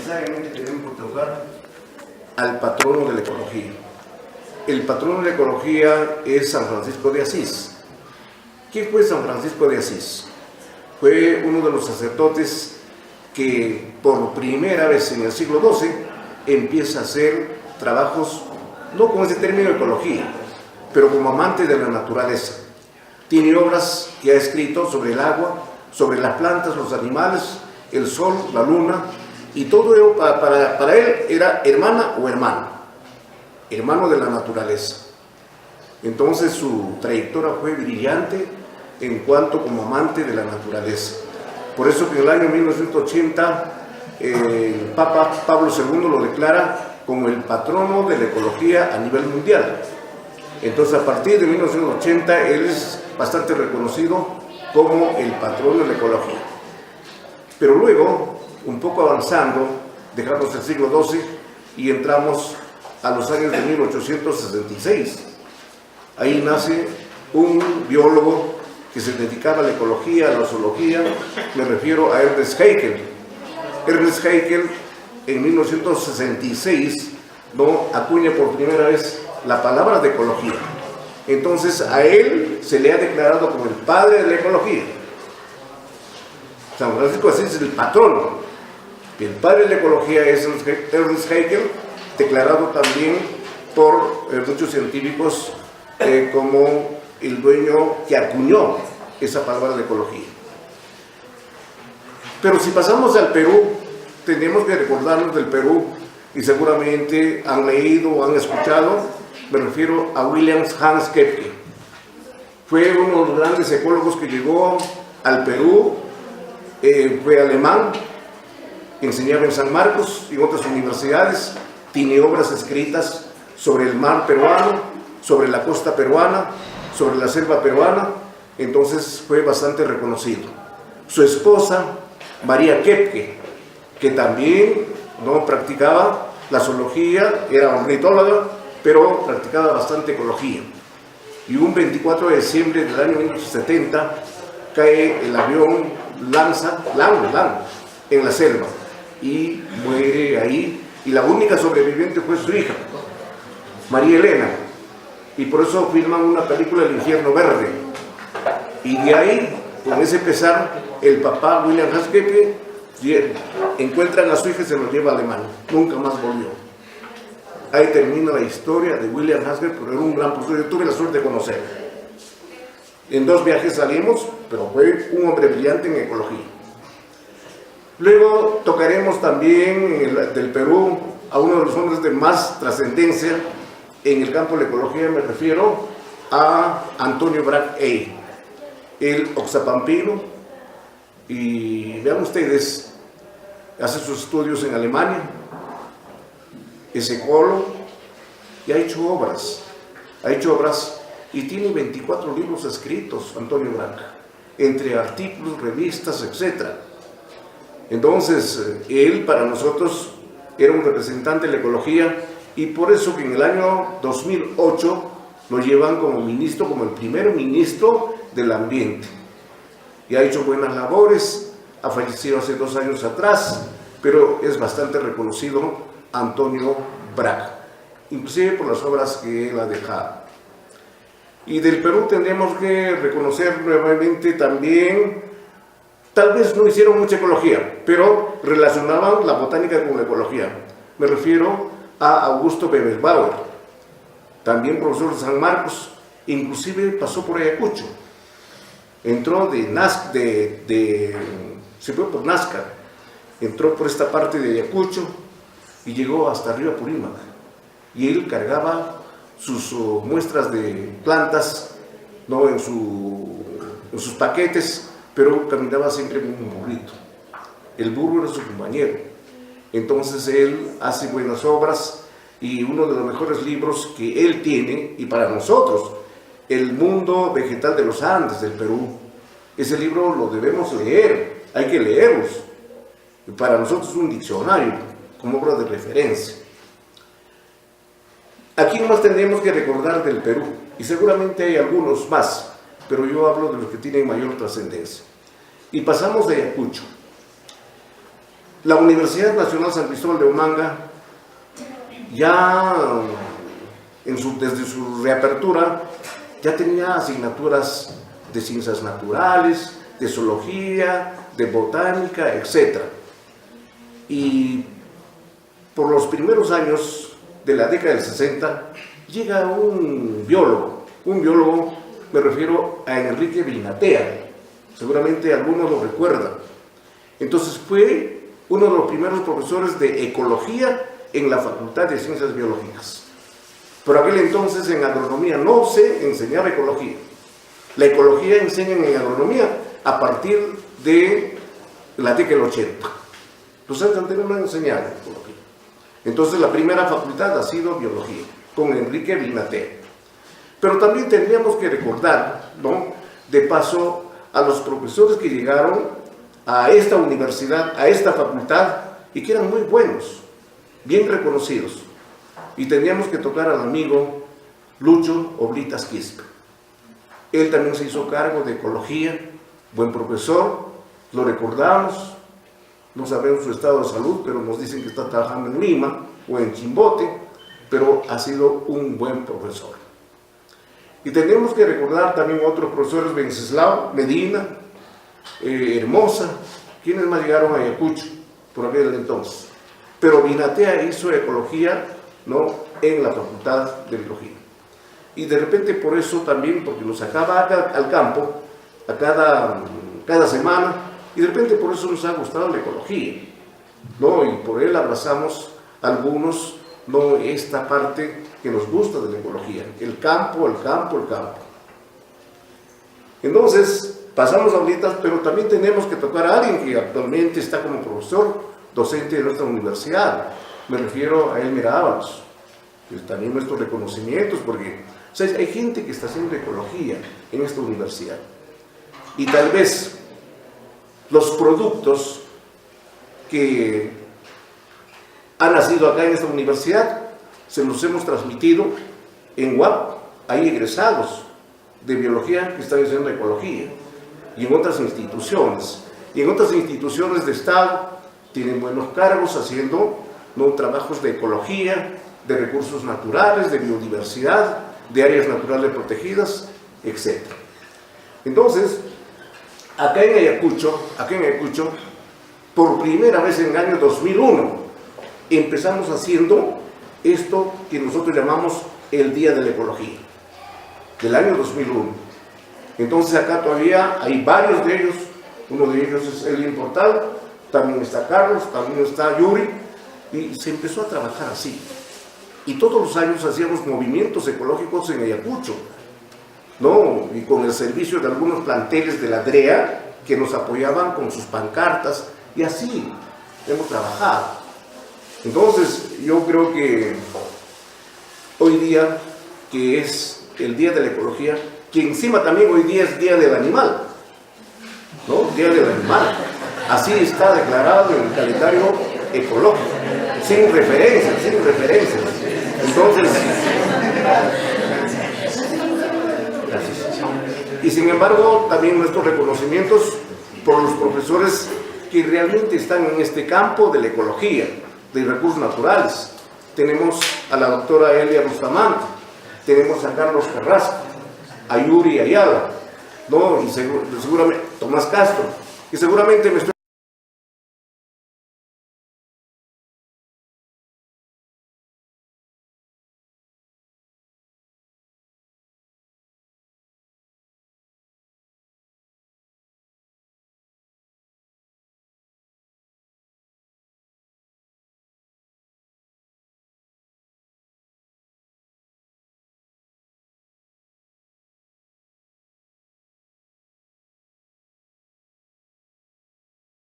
necesariamente tenemos que tocar al patrono de la ecología. El patrono de la ecología es San Francisco de Asís. ¿Quién fue San Francisco de Asís? Fue uno de los sacerdotes que por primera vez en el siglo XII empieza a hacer trabajos, no con ese término ecología, pero como amante de la naturaleza. Tiene obras que ha escrito sobre el agua, sobre las plantas, los animales, el sol, la luna, y todo ello para él era hermana o hermano de la naturaleza. Entonces su trayectoria fue brillante en cuanto como amante de la naturaleza. Por eso que en el año 1980 el Papa Pablo II lo declara como el patrono de la ecología a nivel mundial. Entonces a partir de 1980 él es bastante reconocido como el patrono de la ecología. Pero luego, un poco avanzando, dejamos el siglo XII y entramos a los años de 1866. Ahí nace un biólogo que se dedicaba a la ecología, a la zoología, me refiero a Ernest Haeckel. Ernest Haeckel en 1966 acuña por primera vez la palabra de ecología. Entonces a él se le ha declarado como el padre de la ecología. San Francisco de Asís es el patrono. El padre de la ecología es Ernest Haeckel, declarado también por muchos científicos como el dueño que acuñó esa palabra de ecología. Pero si pasamos al Perú, tenemos que recordarnos del Perú, y seguramente han leído o han escuchado, me refiero a William Hans Kepke. Fue uno de los grandes ecólogos que llegó al Perú, fue alemán, enseñaba en San Marcos y en otras universidades, tiene obras escritas sobre el mar peruano, sobre la costa peruana, sobre la selva peruana, entonces fue bastante reconocido. Su esposa, María Kepke, que también no practicaba la zoología, era ornitóloga, pero practicaba bastante ecología. Y un 24 de diciembre del año 1970 cae el avión Lang en la selva y muere ahí, y la única sobreviviente fue su hija, María Elena, y por eso filman una película, El infierno verde, y de ahí, con ese pesar, el papá William Hans Kepke encuentran a su hija y se lo lleva a Alemania, nunca más volvió. Ahí termina la historia de William Hans Kepke, pero era un gran profesor, yo tuve la suerte de conocerlo. En 2 viajes salimos, pero fue un hombre brillante en ecología. Luego tocaremos también del Perú a uno de los hombres de más trascendencia en el campo de la ecología, me refiero a Antonio Brac Ey, el oxapampino, y vean ustedes, hace sus estudios en Alemania, es ecólogo y ha hecho obras y tiene 24 libros escritos, Antonio Brac, entre artículos, revistas, etc. Entonces, él para nosotros era un representante de la ecología, y por eso que en el año 2008 lo llevan como ministro, como el primer ministro del ambiente. Y ha hecho buenas labores, ha fallecido hace 2 años atrás, pero es bastante reconocido Antonio Brac, inclusive por las obras que él ha dejado. Y del Perú tendríamos que reconocer nuevamente también, tal vez no hicieron mucha ecología, pero relacionaban la botánica con la ecología. Me refiero a Augusto Bebelbauer, también profesor de San Marcos, inclusive pasó por Ayacucho, entró se fue por Nazca, entró por esta parte de Ayacucho y llegó hasta arriba Purímac, y él cargaba sus muestras de plantas, ¿no?, en sus paquetes, pero caminaba siempre con un burrito. El burro era su compañero. Entonces él hace buenas obras, y uno de los mejores libros que él tiene, y para nosotros, El mundo vegetal de los Andes del Perú. Ese libro lo debemos leer, hay que leerlos. Para nosotros es un diccionario, como obra de referencia. Aquí nomás tendríamos que recordar del Perú, y seguramente hay algunos más, pero yo hablo de los que tienen mayor trascendencia. Y pasamos de Ayacucho. La Universidad Nacional San Cristóbal de Huamanga, ya desde su reapertura, ya tenía asignaturas de ciencias naturales, de zoología, de botánica, etc. Y por los primeros años de la década del 60, llega un biólogo, me refiero a Enrique Vinatea, seguramente algunos lo recuerdan. Entonces fue uno de los primeros profesores de ecología en la Facultad de Ciencias Biológicas. Por aquel entonces en agronomía no se enseñaba ecología. La ecología enseñan en agronomía a partir de la década del 80. Los años anteriores no enseñaban ecología. Entonces la primera facultad ha sido biología, con Enrique Vinatea. Pero también tendríamos que recordar, ¿no?, de paso, a los profesores que llegaron a esta universidad, a esta facultad, y que eran muy buenos, bien reconocidos. Y tendríamos que tocar al amigo Lucho Oblitas Quispe. Él también se hizo cargo de ecología, buen profesor, lo recordamos, no sabemos su estado de salud, pero nos dicen que está trabajando en Lima o en Chimbote, pero ha sido un buen profesor. Y tenemos que recordar también a otros profesores, Wenceslao Medina, Hermosa, quienes más llegaron a Ayacucho por aquel entonces. Pero Vinatea hizo ecología, ¿no?, en la Facultad de Biología. Y de repente por eso también, porque nos sacaba al campo a cada semana, y de repente por eso nos ha gustado la ecología, ¿no? Y por él abrazamos algunos, ¿no?, esta parte que nos gusta de la ecología, el campo, el campo, el campo. Entonces, pasamos ahorita, pero también tenemos que tocar a alguien que actualmente está como profesor, docente de nuestra universidad. Me refiero a Elmer Ábalos, que también nuestros reconocimientos, porque, o sea, hay gente que está haciendo ecología en esta universidad. Y tal vez los productos que han nacido acá en esta universidad se los hemos transmitido en UAP. Hay egresados de biología que están haciendo ecología, y en otras instituciones. Y en otras instituciones de Estado tienen buenos cargos haciendo, ¿no?, trabajos de ecología, de recursos naturales, de biodiversidad, de áreas naturales protegidas, etc. Entonces, acá en Ayacucho, por primera vez en el año 2001, empezamos haciendo esto que nosotros llamamos el Día de la Ecología, del año 2001. Entonces acá todavía hay varios de ellos, uno de ellos es Elin Portal, también está Carlos, también está Yuri, y se empezó a trabajar así. Y todos los años hacíamos movimientos ecológicos en Ayacucho, ¿no?, y con el servicio de algunos planteles de la DREA que nos apoyaban con sus pancartas, y así hemos trabajado. Entonces yo creo que hoy día, que es el Día de la Ecología, que encima también hoy día es Día del Animal, ¿no?, Día del Animal, así está declarado en el calendario ecológico, sin referencias. Entonces, y sin embargo, también nuestros reconocimientos por los profesores que realmente están en este campo de la ecología, de recursos naturales. Tenemos a la doctora Elia Bustamante, tenemos a Carlos Carrasco, a Yuri Ayala, ¿no?, y seguramente Tomás Castro, y seguramente me estoy